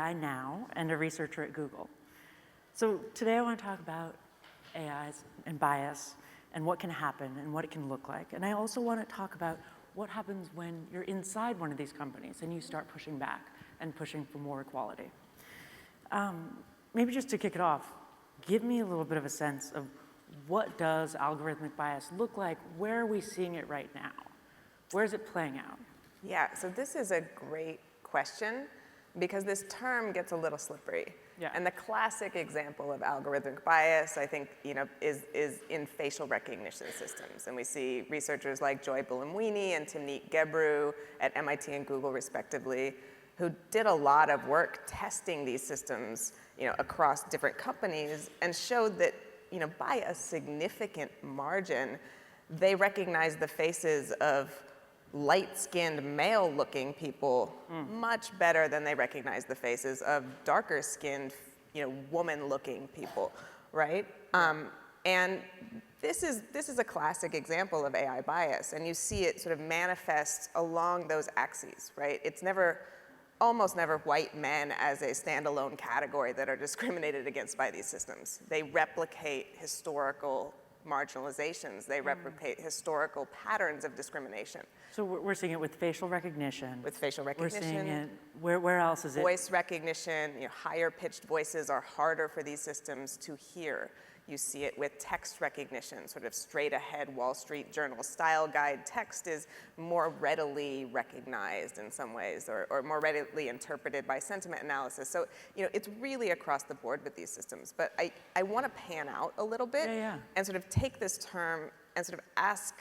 AI now and a researcher at Google. So today I want to talk about AIs and bias and what can happen and what it can look like. And I also want to talk about what happens when you're inside one of these companies and you start pushing back and pushing for more equality. Maybe just to kick it off, give me a little bit of a sense of what does algorithmic bias look like? Where are we seeing it right now? Where is it playing out? Yeah, so this is a great question because this term gets a little slippery. Yeah. And the classic example of algorithmic bias, I think, is in facial recognition systems. And we see researchers like Joy Buolamwini and Timnit Gebru at MIT and Google, respectively, who did a lot of work testing these systems, across different companies and showed that, by a significant margin, they recognized the faces of light-skinned male-looking people much better than they recognize the faces of darker-skinned, woman-looking people, right? And this is a classic example of AI bias, and you see it sort of manifest along those axes, right? It's almost never white men as a standalone category that are discriminated against by these systems. They replicate historical marginalizations. They replicate historical patterns of discrimination. So we're seeing it with facial recognition. With facial recognition. We're seeing it, where else is it? Voice recognition, higher pitched voices are harder for these systems to hear. You see it with text recognition, sort of straight ahead Wall Street Journal style guide text is more readily recognized in some ways or more readily interpreted by sentiment analysis. So, it's really across the board with these systems. But I want to pan out a little bit and sort of take this term and sort of ask,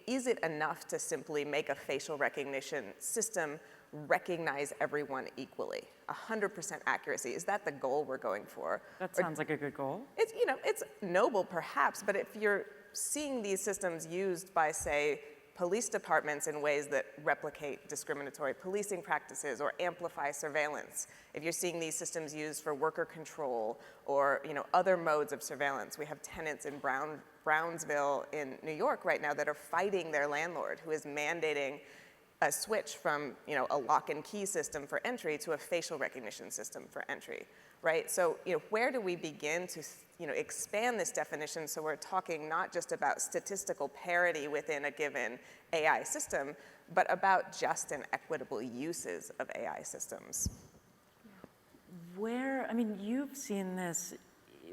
is it enough to simply make a facial recognition system recognize everyone equally? 100% accuracy, is that the goal we're going for? That sounds like a good goal. It's, it's noble perhaps, but if you're seeing these systems used by, say, police departments in ways that replicate discriminatory policing practices or amplify surveillance, if you're seeing these systems used for worker control or, other modes of surveillance, we have tenants in Brownsville in New York right now that are fighting their landlord who is mandating a switch from, a lock and key system for entry to a facial recognition system for entry, right? So, where do we begin to, expand this definition so we're talking not just about statistical parity within a given AI system, but about just and equitable uses of AI systems? You've seen this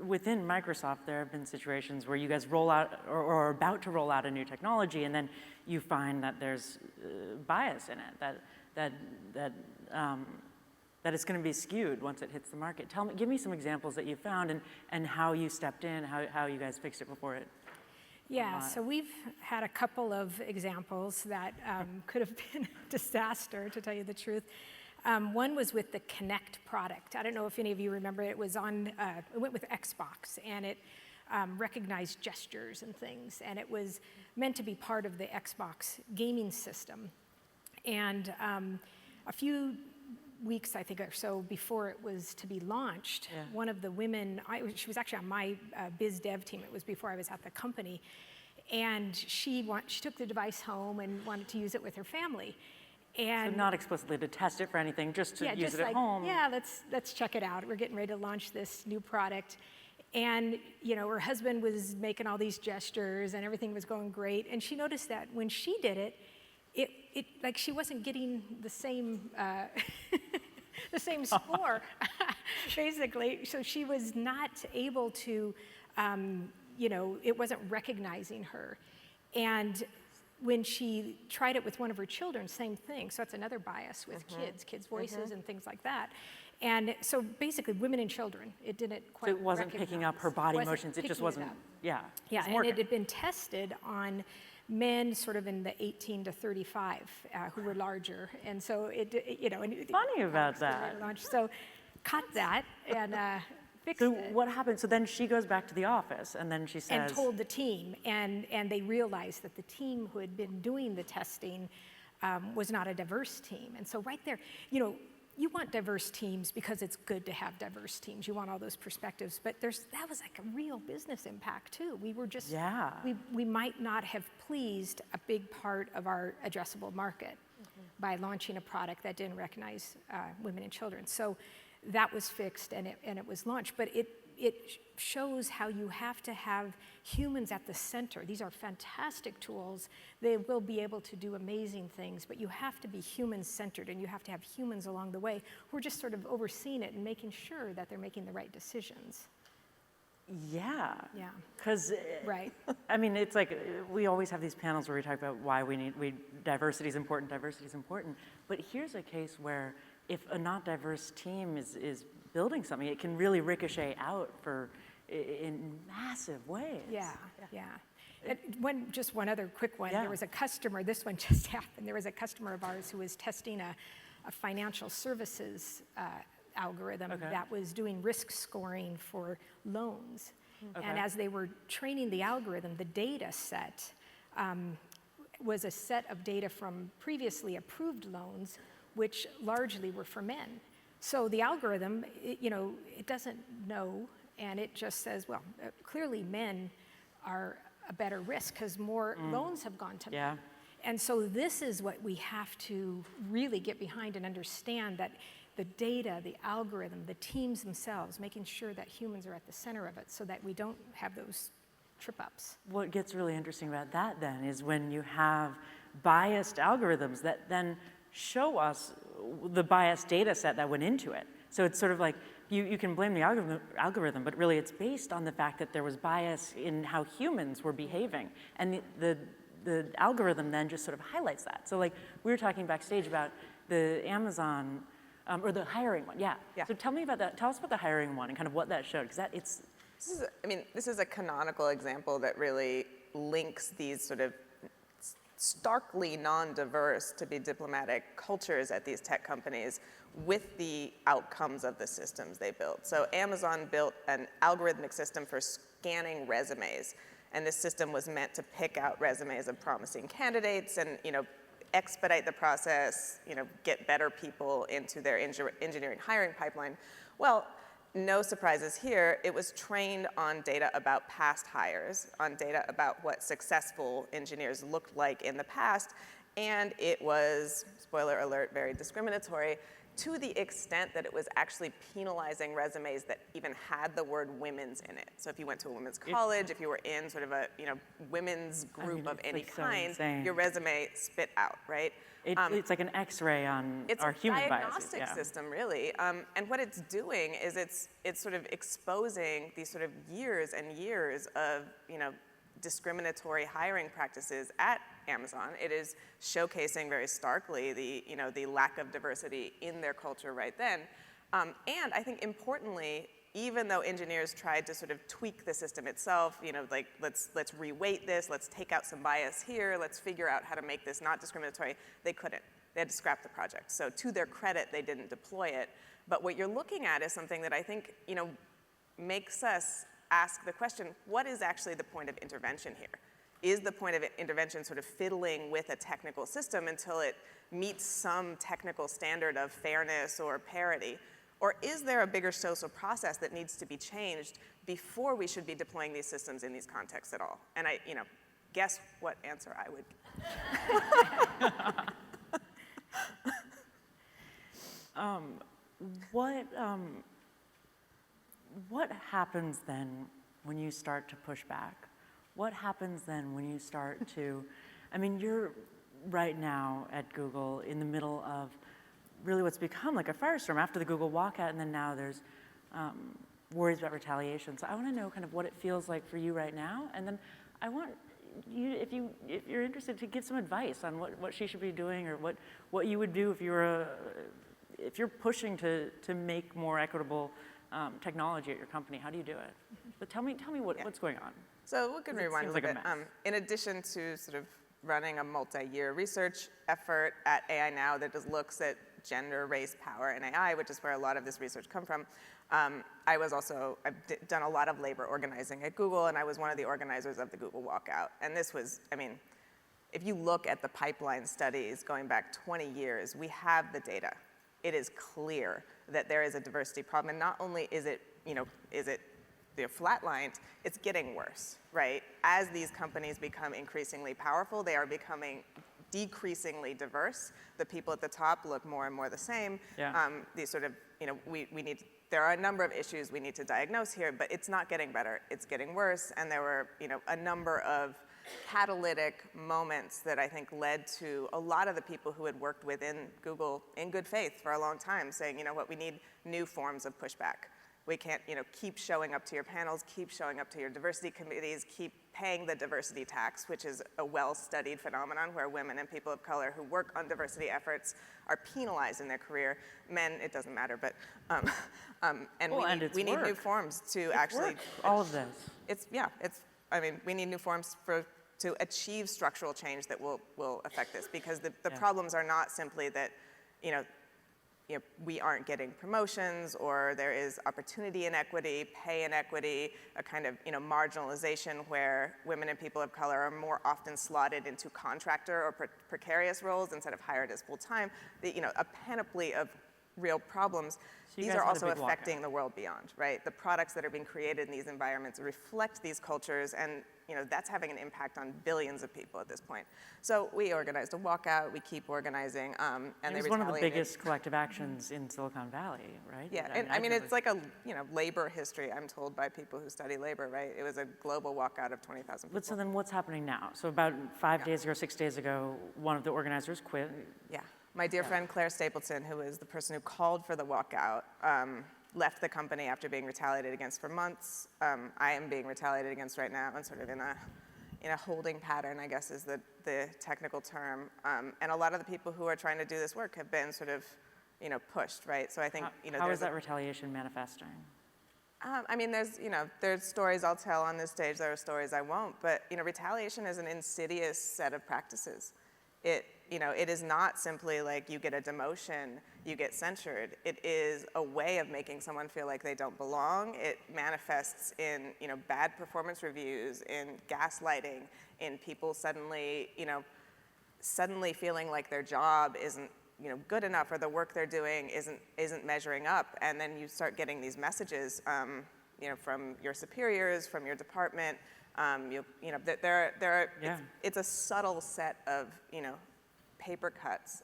within Microsoft. There have been situations where you guys roll out or are about to roll out a new technology, and then you find that there's bias in it, that it's going to be skewed once it hits the market. Give me some examples that you found and how you stepped in, how you guys fixed it before it. Yeah, so we've had a couple of examples that could have been a disaster, to tell you the truth. One was with the Kinect product. I don't know if any of you remember, it was it went with Xbox, and it recognized gestures and things, and it was meant to be part of the Xbox gaming system. And a few weeks, I think, or so before it was to be launched, one of the women, she was actually on my biz dev team, it was before I was at the company, and she took the device home and wanted to use it with her family. And so not explicitly to test it for anything, just to use it at home. Yeah, let's check it out. We're getting ready to launch this new product. And her husband was making all these gestures and everything was going great. And she noticed that when she did it, it like she wasn't getting the same the same score, basically. So she was not able to, it wasn't recognizing her. And when she tried it with one of her children, same thing. So that's another bias with kids' voices and things like that. And so basically, women and children, it didn't quite. So it wasn't picking up her body motions. It just wasn't. Yeah. Yeah, and it had been tested on men sort of in the 18 to 35 who were larger, and so Funny about that. So cut that and fixed So it. what happened? So then she goes back to the office, and then she says. And told the team, and they realized that the team who had been doing the testing was not a diverse team. And so right there, you want diverse teams because it's good to have diverse teams. You want all those perspectives, but that was like a real business impact too. We were just, we might not have pleased a big part of our addressable market by launching a product that didn't recognize women and children. So that was fixed and it was launched. But it shows how you have to have humans at the center. These are fantastic tools. They will be able to do amazing things, but you have to be human-centered, and you have to have humans along the way who are just sort of overseeing it and making sure that they're making the right decisions. Yeah. Yeah. Because, right. I mean, it's like we always have these panels where we talk about why diversity is important, but here's a case where if a not diverse team is building something, it can really ricochet out in massive ways. Yeah. Just one other quick one. Yeah. There was a customer, this one just happened, there was a customer of ours who was testing a financial services algorithm that was doing risk scoring for loans. And as they were training the algorithm, the data set was a set of data from previously approved loans, which largely were for men. So the algorithm, it doesn't know, and it just says, well, clearly men are a better risk because more loans have gone to men. And so this is what we have to really get behind and understand, that the data, the algorithm, the teams themselves, making sure that humans are at the center of it so that we don't have those trip-ups. What gets really interesting about that then is when you have biased algorithms that then show us the biased data set that went into it. So it's sort of like you can blame the algorithm, but really it's based on the fact that there was bias in how humans were behaving. And the algorithm then just sort of highlights that. So like we were talking backstage about the Amazon, or the hiring one, yeah. So tell me about that. Tell us about the hiring one and kind of what that showed, because this is a canonical example that really links these sort of starkly non-diverse, to be diplomatic, cultures at these tech companies with the outcomes of the systems they built. So Amazon built an algorithmic system for scanning resumes, and this system was meant to pick out resumes of promising candidates and expedite the process, get better people into their engineering hiring pipeline. Well, no surprises here. It was trained on data about past hires, on data about what successful engineers looked like in the past, and it was, spoiler alert, very discriminatory, to the extent that it was actually penalizing resumes that even had the word women's in it. So if you went to a women's college, if you were in sort of a women's group of any kind, your resume spit out, right? It's like an X-ray on our human biases. It's a diagnostic system, really. And what it's doing is it's sort of exposing these sort of years and years of discriminatory hiring practices at Amazon. It is showcasing very starkly the lack of diversity in their culture right then. And I think importantly, even though engineers tried to sort of tweak the system itself, like let's reweight this, let's take out some bias here, let's figure out how to make this not discriminatory, they couldn't. They had to scrap the project. So to their credit, they didn't deploy it. But what you're looking at is something that I think makes us ask the question, what is actually the point of intervention here? Is the point of intervention sort of fiddling with a technical system until it meets some technical standard of fairness or parity? Or is there a bigger social process that needs to be changed before we should be deploying these systems in these contexts at all? And guess what answer I would What happens then when you start to push back? What happens then when you start to, you're right now at Google in the middle of really what's become like a firestorm after the Google walkout, and then now there's worries about retaliation. So I want to know kind of what it feels like for you right now, and then I want you, if you're interested, to give some advice on what she should be doing, or what you would do if you're pushing to make more equitable technology at your company. How do you do it? But tell me what's going on. So we can rewind a little bit. In addition to sort of running a multi-year research effort at AI Now that just looks at gender, race, power, and AI, which is where a lot of this research come from, I've done a lot of labor organizing at Google, and I was one of the organizers of the Google walkout. And this was, if you look at the pipeline studies going back 20 years, we have the data. It is clear that there is a diversity problem, and not only is it flatlined, it's getting worse, right? As these companies become increasingly powerful, they are becoming decreasingly diverse. The people at the top look more and more the same. Yeah. These sort of, we need, there are a number of issues we need to diagnose here, but it's not getting better, it's getting worse. And there were, a number of catalytic moments that I think led to a lot of the people who had worked within Google in good faith for a long time saying, we need new forms of pushback. We can't, keep showing up to your panels, keep showing up to your diversity committees, keep paying the diversity tax, which is a well-studied phenomenon where women and people of color who work on diversity efforts are penalized in their career. Men, it doesn't matter, but, we need new forms to actually. All of this. We need new forms to achieve structural change that will affect this, because the problems are not simply that, we aren't getting promotions, or there is opportunity inequity, pay inequity, a kind of marginalization where women and people of color are more often slotted into contractor or precarious roles instead of hired as full-time. A panoply of real problems. So these are also affecting the world beyond, right? The products that are being created in these environments reflect these cultures, and that's having an impact on billions of people at this point. So we organized a walkout, we keep organizing, and it was one of the biggest collective actions in Silicon Valley, right? Yeah, it's like a labor history, I'm told, by people who study labor, right? It was a global walkout of 20,000 people. But so then what's happening now? So about 5 days ago, 6 days ago, one of the organizers quit. Yeah. My dear friend Claire Stapleton, who is the person who called for the walkout, left the company after being retaliated against for months. I am being retaliated against right now, and sort of in a holding pattern, I guess is the technical term. And a lot of the people who are trying to do this work have been sort of, pushed, right? So I think, how is that retaliation manifesting? There's stories I'll tell on this stage. There are stories I won't. But retaliation is an insidious set of practices. It is not simply like you get a demotion, you get censured. It is a way of making someone feel like they don't belong. It manifests in, bad performance reviews, in gaslighting, in people suddenly feeling like their job isn't, good enough, or the work they're doing isn't measuring up. And then you start getting these messages, from your superiors, from your department. It's a subtle set of, paper cuts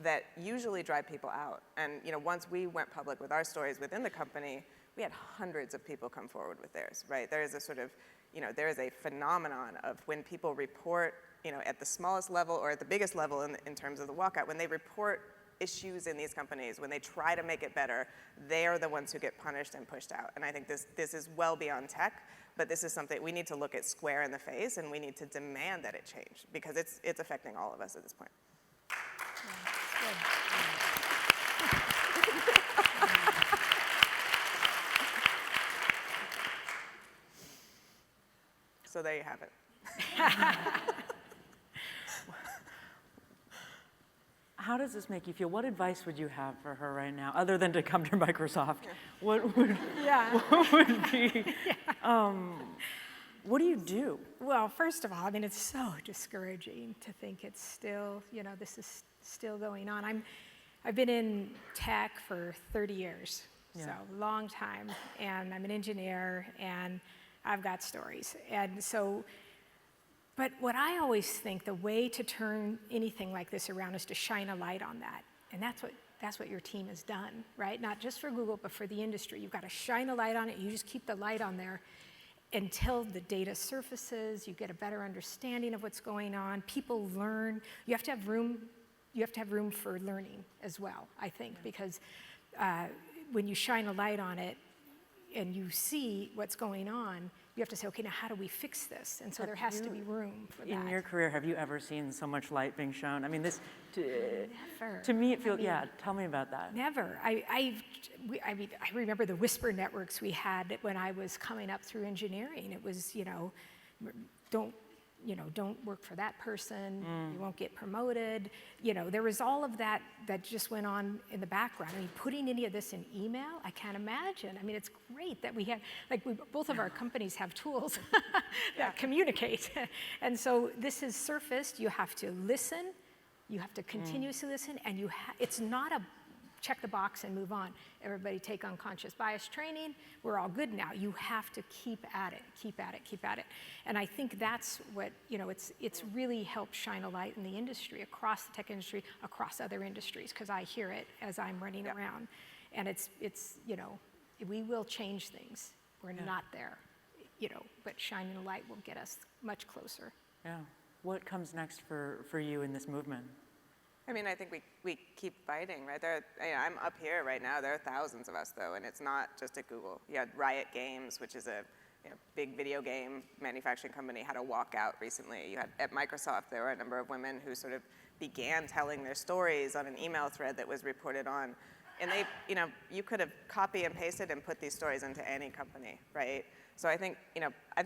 that usually drive people out. And once we went public with our stories within the company, we had hundreds of people come forward with theirs, right? There is a sort of, there is a phenomenon of when people report, at the smallest level or at the biggest level in terms of the walkout, when they report issues in these companies, when they try to make it better, they are the ones who get punished and pushed out. And I think this is well beyond tech, but this is something we need to look at square in the face, and we need to demand that it change, because it's affecting all of us at this point. So there you have it. How does this make you feel? What advice would you have for her right now, other than to come to Microsoft? What would be, what do you do? Well, first of all, it's so discouraging to think it's still, this is still going on. I've been in tech for 30 years, so long time, and I'm an engineer, and I've got stories. And so, but what I always think the way to turn anything like this around is to shine a light on that. And that's what your team has done, right? Not just for Google, but for the industry. You've got to shine a light on it. You just keep the light on there until the data surfaces, you get a better understanding of what's going on. People learn. You have to have room for learning as well, I think, because when you shine a light on it and you see what's going on, you have to say, okay, now how do we fix this? And so there has to be room for that. In your career, have you ever seen so much light being shown? Never. To me, it feels, tell me about that. Never. I remember the whisper networks we had when I was coming up through engineering. It was, don't work for that person, you won't get promoted. There was all of that just went on in the background. Putting any of this in email, I can't imagine. It's great that we have, both of our companies have tools that communicate. And so this is surfaced. You have to listen, you have to continuously listen, and it's not a check the box and move on. Everybody take unconscious bias training. We're all good now. You have to keep at it, keep at it, keep at it. And I think that's what, it's really helped shine a light in the industry, across the tech industry, across other industries, because I hear it as I'm running around. And it's we will change things. We're not there, but shining a light will get us much closer. Yeah. What comes next for you in this movement? I mean, I think we keep fighting, right? I'm up here right now. There are thousands of us, though, and it's not just at Google. You had Riot Games, which is a big video game manufacturing company, had a walkout recently. You had at Microsoft, there were a number of women who sort of began telling their stories on an email thread that was reported on. And they, you could have copy and pasted and put these stories into any company, right? So I think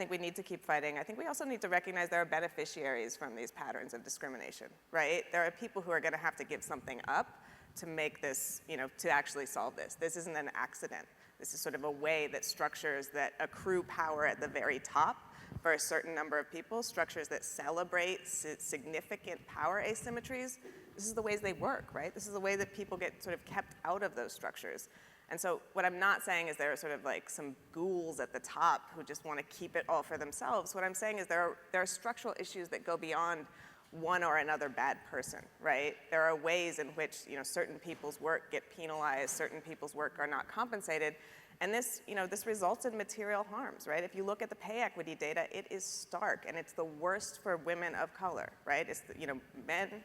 we need to keep fighting. I think we also need to recognize there are beneficiaries from these patterns of discrimination, right? There are people who are going to have to give something up to make this, to actually solve this. This isn't an accident. This is sort of a way that structures that accrue power at the very top for a certain number of people, structures that celebrate significant power asymmetries. This is the ways they work, right? This is the way that people get sort of kept out of those structures. And so what I'm not saying is there are sort of like some ghouls at the top who just want to keep it all for themselves. What I'm saying is there are structural issues that go beyond one or another bad person, right? There are ways in which certain people's work get penalized, certain people's work are not compensated, and this results in material harms, right? If you look at the pay equity data, it is stark, and it's the worst for women of color, right? It's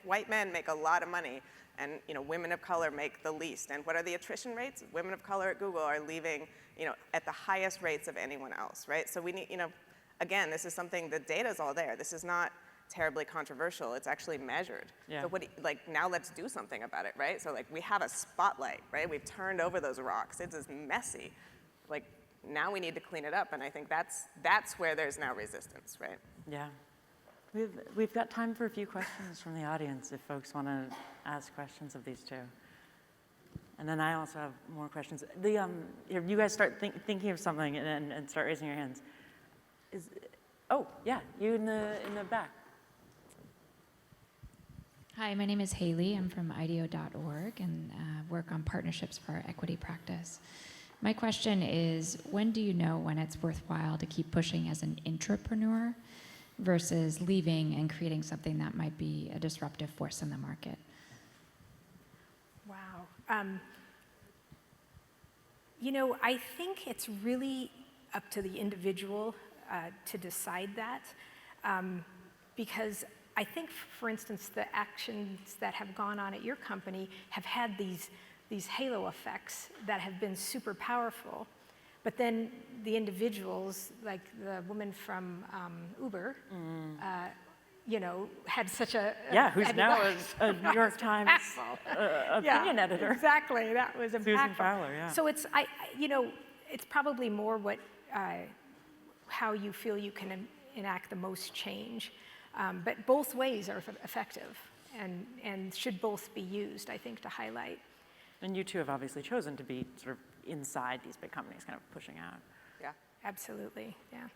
white men make a lot of money, and women of color make the least. And what are the attrition rates? Women of color at Google are leaving at the highest rates of anyone else, right? So we need, again, this is something, the data's all there. This is not terribly controversial. It's actually measured. Yeah. So now let's do something about it, right? So we have a spotlight, right? We've turned over those rocks. It's just messy. Now we need to clean it up, and I think that's where there's now resistance, right? Yeah. We've got time for a few questions from the audience if folks want to ask questions of these two. And then I also have more questions. You guys start thinking of something and start raising your hands. Oh, yeah, you in the back. Hi, my name is Haley. I'm from IDEO.org and work on partnerships for our equity practice. My question is, when do you know when it's worthwhile to keep pushing as an intrapreneur versus leaving and creating something that might be a disruptive force in the market? Wow. I think it's really up to the individual to decide that, because I think, for instance, the actions that have gone on at your company have had these halo effects that have been super powerful. But then the individuals, like the woman from Uber, had such a... Yeah, who's now a New York Times opinion editor. Exactly, that was impactful. Susan Fowler, yeah. So it's probably more how you feel you can enact the most change. But both ways are effective and should both be used, I think, to highlight. And you two have obviously chosen to be sort of inside these big companies, kind of pushing out. Yeah. Absolutely, yeah.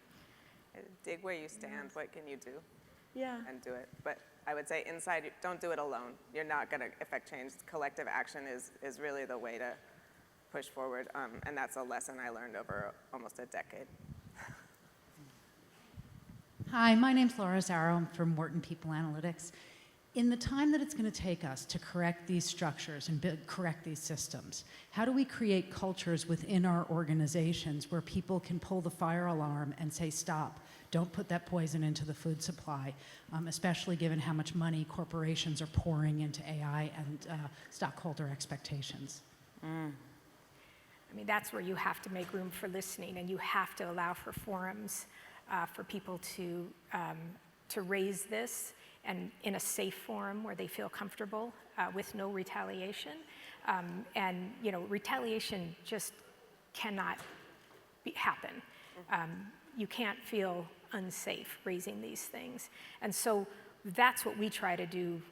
Dig where you stand, what can you do? Yeah. And do it. But I would say inside, don't do it alone. You're not going to affect change. Collective action is really the way to push forward. And that's a lesson I learned over almost a decade. Hi, my name's Laura Zarro. I'm from Wharton People Analytics. In the time that it's going to take us to correct these structures and correct these systems, how do we create cultures within our organizations where people can pull the fire alarm and say, stop, don't put that poison into the food supply, especially given how much money corporations are pouring into AI and stockholder expectations? I mean, that's where you have to make room for listening, and you have to allow for forums for people to raise this, and in a safe forum where they feel comfortable with no retaliation. And retaliation just cannot happen. You can't feel unsafe raising these things. And so that's what we try to do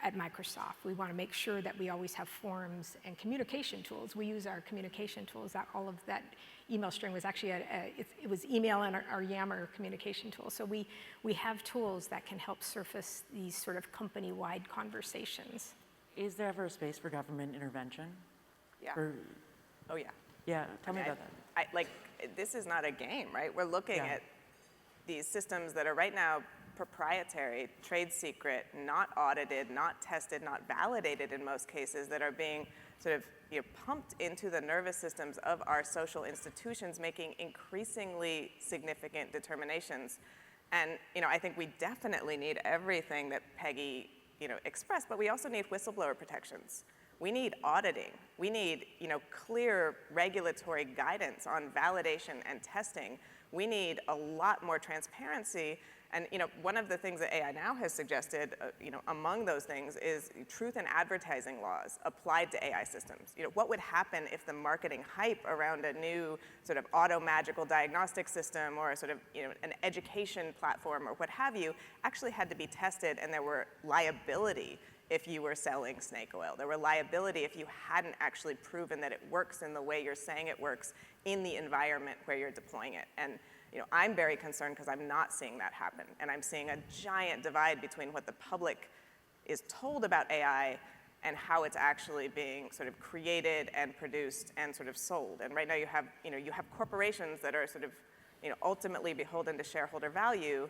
at Microsoft. We want to make sure that we always have forums and communication tools. We use our communication tools. All of that email string was actually it was email and our Yammer communication tool. So we have tools that can help surface these sort of company-wide conversations. Is there ever a space for government intervention? Yeah. Or, Oh, yeah. yeah, tell I me mean, about that. like, this is not a game, right? We're looking Yeah. at these systems that are right now proprietary, trade secret, not audited, not tested, not validated in most cases, that are being sort of pumped into the nervous systems of our social institutions, making increasingly significant determinations. And I think we definitely need everything that Peggy expressed, but we also need whistleblower protections. We need auditing. We need clear regulatory guidance on validation and testing. We need a lot more transparency. And one of the things that AI now has suggested, among those things, is truth in advertising laws applied to AI systems. What would happen if the marketing hype around a new sort of auto-magical diagnostic system, or a sort of an education platform, or what have you, actually had to be tested, and there were liability if you were selling snake oil. There were liability if you hadn't actually proven that it works in the way you're saying it works in the environment where you're deploying it. And I'm very concerned because I'm not seeing that happen. And I'm seeing a giant divide between what the public is told about AI and how it's actually being sort of created and produced and sort of sold. And right now you have corporations that are sort of ultimately beholden to shareholder value,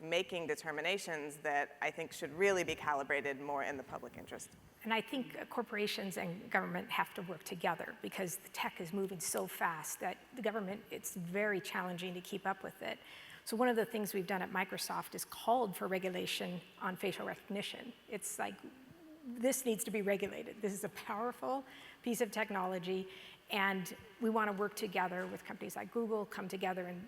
making determinations that I think should really be calibrated more in the public interest. And I think corporations and government have to work together, because the tech is moving so fast that the government, it's very challenging to keep up with it. So one of the things we've done at Microsoft is called for regulation on facial recognition. It's like, this needs to be regulated. This is a powerful piece of technology, and we want to work together with companies like Google, come together and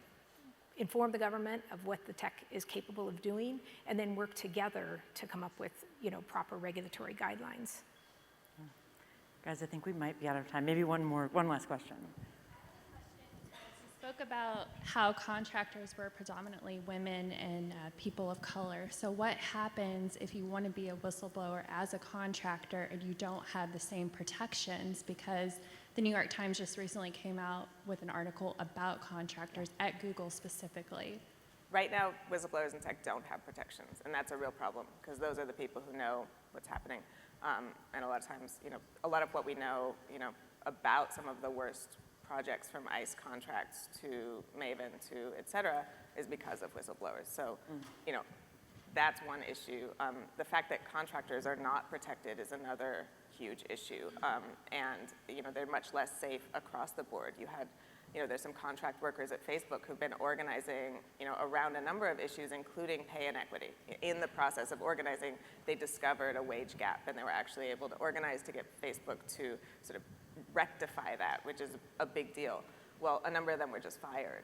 inform the government of what the tech is capable of doing, and then work together to come up with proper regulatory guidelines. Guys, I think we might be out of time. Maybe one last question. You spoke about how contractors were predominantly women and people of color. So what happens if you want to be a whistleblower as a contractor and you don't have the same protections? Because the New York Times just recently came out with an article about contractors at Google specifically. Right now, whistleblowers in tech don't have protections, and that's a real problem, because those are the people who know what's happening. And a lot of times, a lot of what we know, about some of the worst projects, from ICE contracts to Maven to et cetera, is because of whistleblowers. So, that's one issue. The fact that contractors are not protected is another huge issue. And they're much less safe across the board. You had, there's some contract workers at Facebook who've been organizing, around a number of issues, including pay inequity. In the process of organizing, they discovered a wage gap, and they were actually able to organize to get Facebook to sort of rectify that, which is a big deal. Well, a number of them were just fired.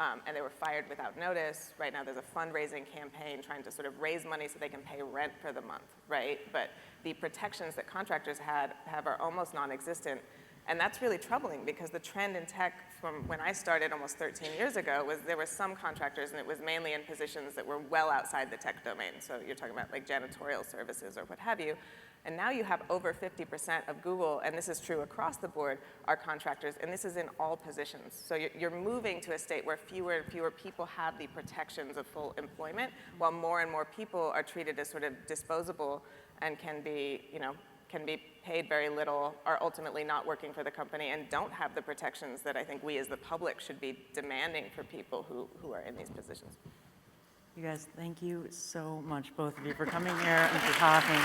And they were fired without notice. Right now there's a fundraising campaign trying to sort of raise money so they can pay rent for the month, right? But the protections that contractors have are almost non-existent. And that's really troubling, because the trend in tech from when I started almost 13 years ago was there were some contractors, and it was mainly in positions that were well outside the tech domain. So you're talking about like janitorial services or what have you. And now you have over 50% of Google, and this is true across the board, are contractors, and this is in all positions. So you're moving to a state where fewer and fewer people have the protections of full employment, while more and more people are treated as sort of disposable and can be paid very little, are ultimately not working for the company, and don't have the protections that I think we as the public should be demanding for people who are in these positions. You guys, thank you so much, both of you, for coming here and for talking.